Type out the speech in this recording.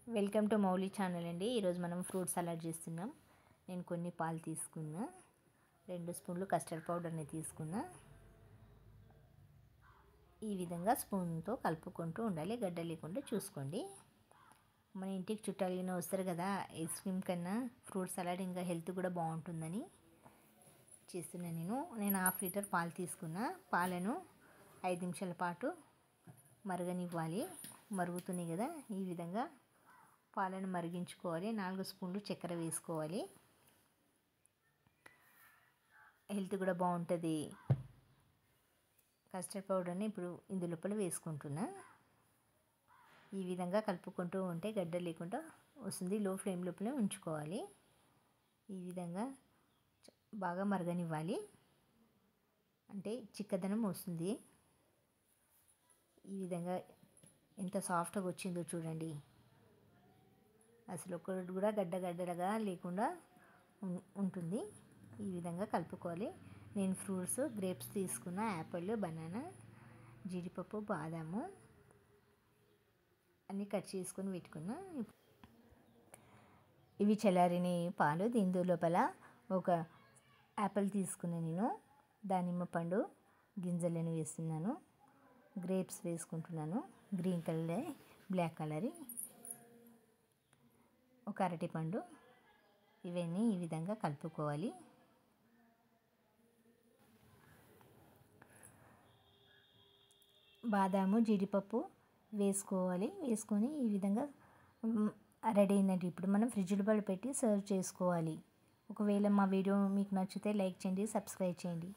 Welcome to Mouli channel అండి. ఈరోజు మనం ఫ్రూట్ సలాడ్ చేస్తున్నాం. నేను కొన్ని పాలు తీసుకున్నా, 2 స్పూన్లు కస్టర్డ్ పౌడర్ని తీసుకున్నా. ఈ విధంగా స్పూన్తో కలుపుకుంటూ ఉండాలి, గడ్డ లేకుండా చూసుకోండి. మన ఇంటికి చుట్టాలు వస్తారు కదా, ఐస్ క్రీమ్ కన్నా ఫ్రూట్ సలాడ్ ఇంకా హెల్త్ కూడా బాగుంటుందని చేస్తున్నా. నేను 1/2 లీటర్ పాలు తీసుకున్నా. పాలను 5 నిమిషాల పాటు మరగనివ్వాలి. మరుగుతున్నాయి కదా, ఈ విధంగా పాలను మరిగించుకోవాలి. 4 స్పూన్లు చక్కెర వేసుకోవాలి. హెల్త్ కూడా బాగుంటుంది. కస్టర్డ్ పౌడర్ని ఇప్పుడు ఇందులోపల వేసుకుంటున్నా. ఈ విధంగా కలుపుకుంటూ ఉంటే గడ్డ లేకుండా వస్తుంది. లో ఫ్లేమ్ లోపల ఉంచుకోవాలి. ఈ విధంగా బాగా మరగనివ్వాలి, అంటే చిక్కదనం వస్తుంది. ఈ విధంగా ఎంత సాఫ్ట్గా వచ్చిందో చూడండి. అసలు ఒకటి కూడా గడ్డగా లేకుండా ఉంటుంది. ఈ విధంగా కలుపుకోవాలి. నేను ఫ్రూట్స్ గ్రేప్స్ తీసుకున్న, యాపిల్, బనానా, జీడిపప్పు, బాదాము అన్నీ కట్ చేసుకొని పెట్టుకున్నా. ఇవి చల్లారిన పాలు. దీని లోపల ఒక యాపిల్ తీసుకున్న, నేను దానిమ్మ పండు గింజలను వేస్తున్నాను. గ్రేప్స్ వేసుకుంటున్నాను, గ్రీన్ కలర్, బ్లాక్ కలర్, ఒక అరటిపండు. ఇవన్నీ ఈ విధంగా కలుపుకోవాలి. బాదాము, జీడిపప్పు వేసుకోవాలి. వేసుకొని ఈ విధంగా రెడీ అయినట్టు. ఇప్పుడు మనం ఫ్రిడ్జ్లో పెట్టి సర్వ్ చేసుకోవాలి. ఒకవేళ మా వీడియో మీకు నచ్చితే లైక్ చేయండి, సబ్స్క్రైబ్ చేయండి.